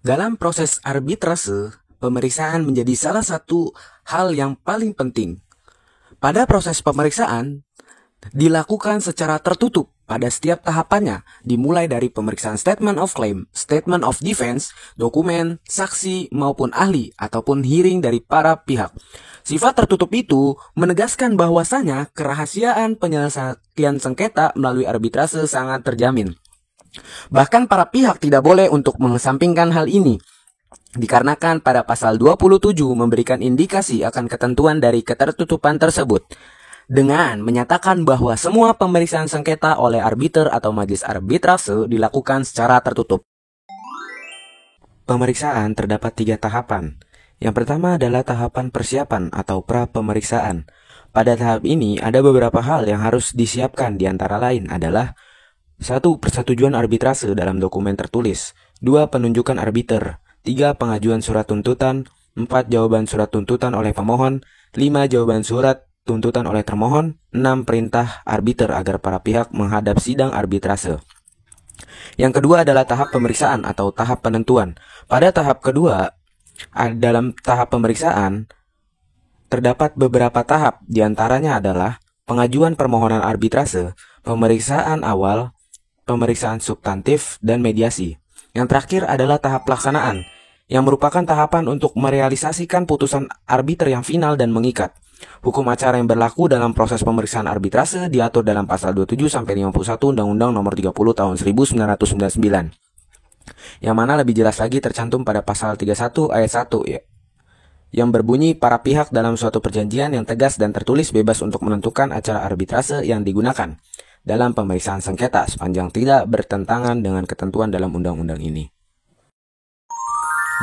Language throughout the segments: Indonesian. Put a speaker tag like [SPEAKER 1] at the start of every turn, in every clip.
[SPEAKER 1] Dalam proses arbitrase, pemeriksaan menjadi salah satu hal yang paling penting. Pada proses pemeriksaan, dilakukan secara tertutup pada setiap tahapannya, dimulai dari pemeriksaan statement of claim, statement of defense, dokumen, saksi, maupun ahli, ataupun hearing dari para pihak. Sifat tertutup itu menegaskan bahwasanya kerahasiaan penyelesaian sengketa melalui arbitrase sangat terjamin. Bahkan para pihak tidak boleh untuk mengesampingkan hal ini, dikarenakan pada pasal 27 memberikan indikasi akan ketentuan dari ketertutupan tersebut, dengan menyatakan bahwa semua pemeriksaan sengketa oleh arbiter atau majelis arbitrase dilakukan secara tertutup. Pemeriksaan terdapat 3 tahapan. Yang pertama adalah tahapan persiapan atau pra-pemeriksaan. Pada tahap ini ada beberapa hal yang harus disiapkan, di antara lain adalah 1. Persetujuan arbitrase dalam dokumen tertulis. 2. Penunjukan arbiter. 3. Pengajuan surat tuntutan. 4. Jawaban surat tuntutan oleh pemohon. 5. Jawaban surat tuntutan oleh termohon. 6. Perintah arbiter agar para pihak menghadap sidang arbitrase. Yang kedua adalah tahap pemeriksaan atau tahap penentuan. Pada tahap kedua, dalam tahap pemeriksaan, terdapat beberapa tahap, diantaranya adalah pengajuan permohonan arbitrase, pemeriksaan awal, pemeriksaan substantif, dan mediasi. Yang terakhir adalah tahap pelaksanaan, yang merupakan tahapan untuk merealisasikan putusan arbiter yang final dan mengikat. Hukum acara yang berlaku dalam proses pemeriksaan arbitrase diatur dalam pasal 27-51 Undang-Undang Nomor 30 Tahun 1999. Yang mana lebih jelas lagi tercantum pada pasal 31 ayat 1 ya, yang berbunyi para pihak dalam suatu perjanjian yang tegas dan tertulis bebas untuk menentukan acara arbitrase yang digunakan dalam pemeriksaan sengketa sepanjang tidak bertentangan dengan ketentuan dalam undang-undang ini.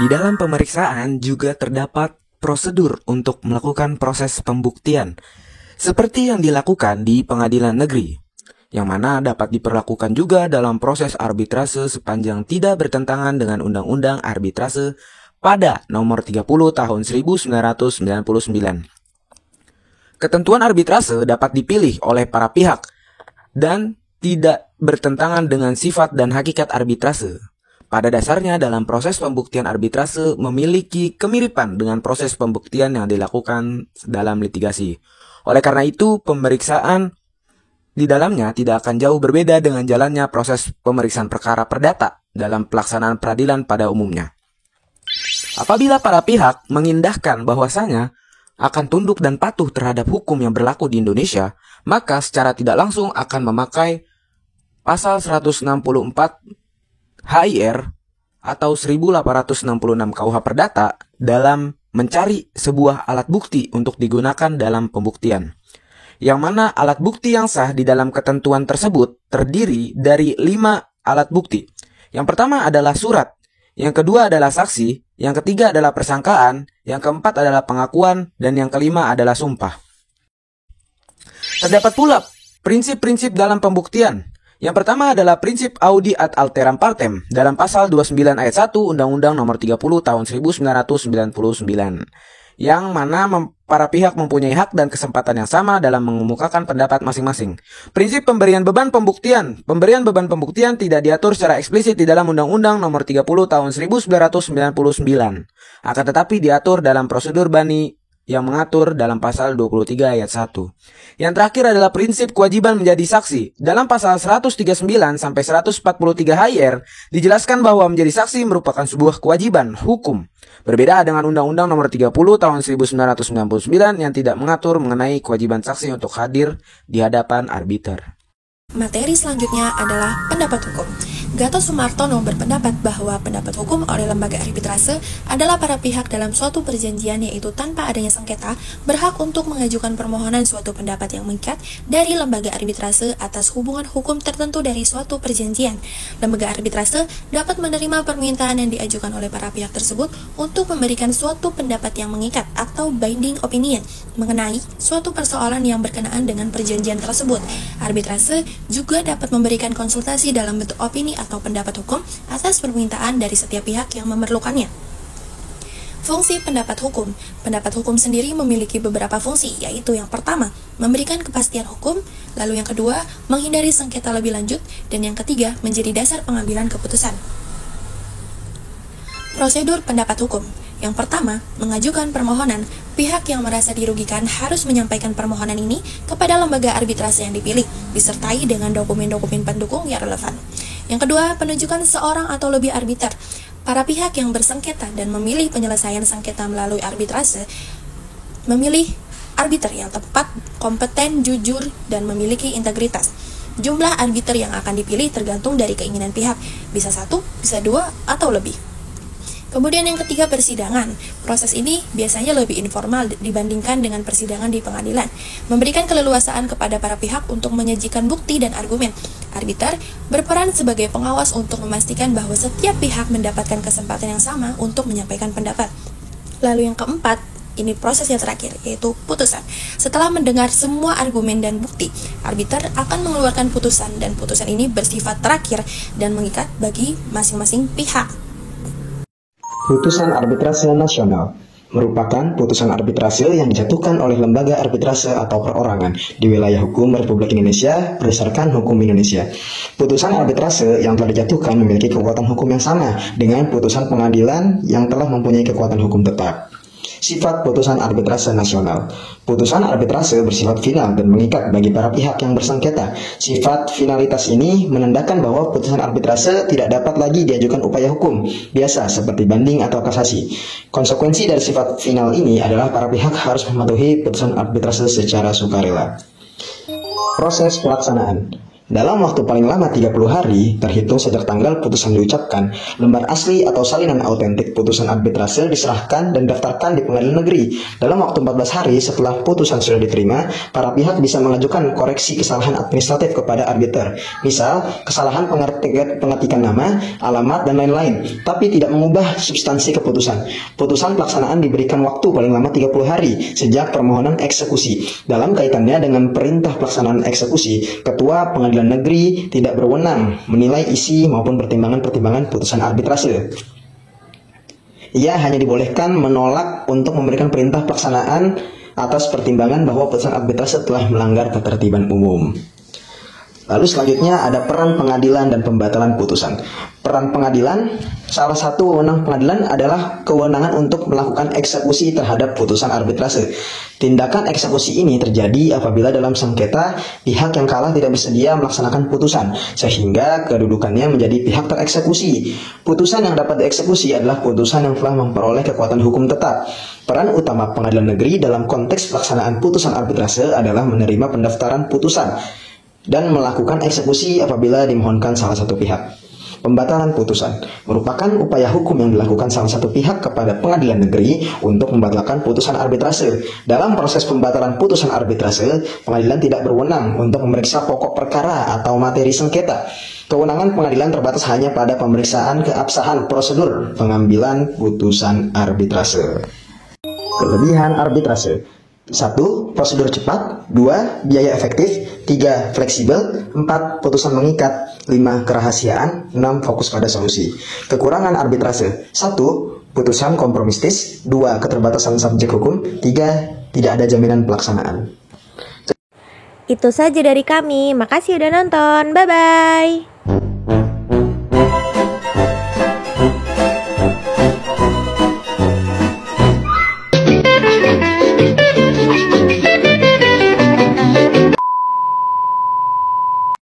[SPEAKER 1] Di dalam pemeriksaan juga terdapat prosedur untuk melakukan proses pembuktian, seperti yang dilakukan di pengadilan negeri, yang mana dapat diperlakukan juga dalam proses arbitrase sepanjang tidak bertentangan dengan Undang-Undang Arbitrase pada Nomor 30 Tahun 1999. Ketentuan arbitrase dapat dipilih oleh para pihak dan tidak bertentangan dengan sifat dan hakikat arbitrase. Pada dasarnya dalam proses pembuktian arbitrase memiliki kemiripan dengan proses pembuktian yang dilakukan dalam litigasi. Oleh karena itu, pemeriksaan di dalamnya tidak akan jauh berbeda dengan jalannya proses pemeriksaan perkara perdata dalam pelaksanaan peradilan pada umumnya. Apabila para pihak mengindahkan bahwasanya akan tunduk dan patuh terhadap hukum yang berlaku di Indonesia, maka secara tidak langsung akan memakai pasal 164 HIR atau 1866 KUH Perdata dalam mencari sebuah alat bukti untuk digunakan dalam pembuktian. Yang mana alat bukti yang sah di dalam ketentuan tersebut terdiri dari 5 alat bukti. Yang pertama adalah surat, yang kedua adalah saksi, yang ketiga adalah persangkaan, yang keempat adalah pengakuan, dan yang kelima adalah sumpah. Terdapat pula prinsip-prinsip dalam pembuktian. Yang pertama adalah prinsip audi ad alteram partem dalam pasal 29 ayat 1 Undang-Undang Nomor 30 Tahun 1999, yang mana para pihak mempunyai hak dan kesempatan yang sama dalam mengemukakan pendapat masing-masing. Prinsip pemberian beban pembuktian. Pemberian beban pembuktian tidak diatur secara eksplisit di dalam Undang-Undang Nomor 30 Tahun 1999, akan tetapi diatur dalam prosedur bani yang mengatur dalam pasal 23 ayat 1. Yang terakhir adalah prinsip kewajiban menjadi saksi. Dalam pasal 139 sampai 143 HIR dijelaskan bahwa menjadi saksi merupakan sebuah kewajiban hukum. Berbeda dengan Undang-Undang Nomor 30 Tahun 1999 yang tidak mengatur mengenai kewajiban saksi untuk hadir di hadapan arbiter.
[SPEAKER 2] Materi selanjutnya adalah pendapat hukum. Gatot Sumartono berpendapat bahwa pendapat hukum oleh lembaga arbitrase adalah para pihak dalam suatu perjanjian, yaitu tanpa adanya sengketa berhak untuk mengajukan permohonan suatu pendapat yang mengikat dari lembaga arbitrase atas hubungan hukum tertentu dari suatu perjanjian. Lembaga arbitrase dapat menerima permintaan yang diajukan oleh para pihak tersebut untuk memberikan suatu pendapat yang mengikat atau binding opinion mengenai suatu persoalan yang berkenaan dengan perjanjian tersebut. Arbitrase juga dapat memberikan konsultasi dalam bentuk opini atau pendapat hukum atas permintaan dari setiap pihak yang memerlukannya. Fungsi pendapat hukum. Pendapat hukum sendiri memiliki beberapa fungsi, yaitu yang pertama, memberikan kepastian hukum, lalu yang kedua, menghindari sengketa lebih lanjut, dan yang ketiga, menjadi dasar pengambilan keputusan. Prosedur pendapat hukum. Yang pertama, mengajukan permohonan. Pihak yang merasa dirugikan harus menyampaikan permohonan ini kepada lembaga arbitrase yang dipilih, disertai dengan dokumen-dokumen pendukung yang relevan. Yang kedua, penunjukan seorang atau lebih arbiter. Para pihak yang bersengketa dan memilih penyelesaian sengketa melalui arbitrase memilih arbiter yang tepat, kompeten, jujur, dan memiliki integritas. Jumlah arbiter yang akan dipilih tergantung dari keinginan pihak, bisa 1, bisa 2, atau lebih. Kemudian yang ketiga, persidangan. Proses ini biasanya lebih informal dibandingkan dengan persidangan di pengadilan, memberikan keleluasaan kepada para pihak untuk menyajikan bukti dan argumen. Arbiter berperan sebagai pengawas untuk memastikan bahwa setiap pihak mendapatkan kesempatan yang sama untuk menyampaikan pendapat. Lalu yang keempat, ini prosesnya terakhir, yaitu putusan. Setelah mendengar semua argumen dan bukti, arbiter akan mengeluarkan putusan, dan putusan ini bersifat terakhir dan mengikat bagi masing-masing pihak.
[SPEAKER 3] Putusan arbitrase nasional merupakan putusan arbitrase yang dijatuhkan oleh lembaga arbitrase atau perorangan di wilayah hukum Republik Indonesia berdasarkan hukum Indonesia. Putusan arbitrase yang telah dijatuhkan memiliki kekuatan hukum yang sama dengan putusan pengadilan yang telah mempunyai kekuatan hukum tetap. Sifat putusan arbitrase nasional. Putusan arbitrase bersifat final dan mengikat bagi para pihak yang bersengketa. Sifat finalitas ini menandakan bahwa putusan arbitrase tidak dapat lagi diajukan upaya hukum biasa seperti banding atau kasasi. Konsekuensi dari sifat final ini adalah para pihak harus mematuhi putusan arbitrase secara sukarela. Proses pelaksanaan. Dalam waktu paling lama 30 hari, terhitung sejak tanggal putusan diucapkan, lembar asli atau salinan autentik putusan arbitrase diserahkan dan daftarkan di pengadilan negeri. Dalam waktu 14 hari setelah putusan sudah diterima, para pihak bisa mengajukan koreksi kesalahan administratif kepada arbiter. Misal, kesalahan pengetikan nama, alamat, dan lain-lain, tapi tidak mengubah substansi keputusan. Putusan pelaksanaan diberikan waktu paling lama 30 hari sejak permohonan eksekusi. Dalam kaitannya dengan perintah pelaksanaan eksekusi, Ketua Pengadilan Negeri tidak berwenang menilai isi maupun pertimbangan-pertimbangan putusan arbitrase. Ia hanya dibolehkan menolak untuk memberikan perintah pelaksanaan atas pertimbangan bahwa putusan arbitrase telah melanggar ketertiban umum. Lalu selanjutnya ada peran pengadilan dan pembatalan putusan. Peran pengadilan, salah satu wewenang pengadilan adalah kewenangan untuk melakukan eksekusi terhadap putusan arbitrase. Tindakan eksekusi ini terjadi apabila dalam sengketa pihak yang kalah tidak bersedia melaksanakan putusan, sehingga kedudukannya menjadi pihak tereksekusi. Putusan yang dapat dieksekusi adalah putusan yang telah memperoleh kekuatan hukum tetap. Peran utama pengadilan negeri dalam konteks pelaksanaan putusan arbitrase adalah menerima pendaftaran putusan dan melakukan eksekusi apabila dimohonkan salah satu pihak. Pembatalan putusan merupakan upaya hukum yang dilakukan salah satu pihak kepada pengadilan negeri untuk membatalkan putusan arbitrase. Dalam proses pembatalan putusan arbitrase, pengadilan tidak berwenang untuk memeriksa pokok perkara atau materi sengketa. Kewenangan pengadilan terbatas hanya pada pemeriksaan keabsahan prosedur pengambilan putusan arbitrase. Kelebihan arbitrase: 1. Prosedur cepat. 2. Biaya efektif. 3. Fleksibel. 4. Putusan mengikat. 5. Kerahasiaan. 6. Fokus pada solusi. Kekurangan arbitrase: 1. Putusan kompromistis. 2. Keterbatasan subjek hukum. 3. Tidak ada jaminan pelaksanaan.
[SPEAKER 4] Itu saja dari kami. Makasih udah nonton. Bye-bye.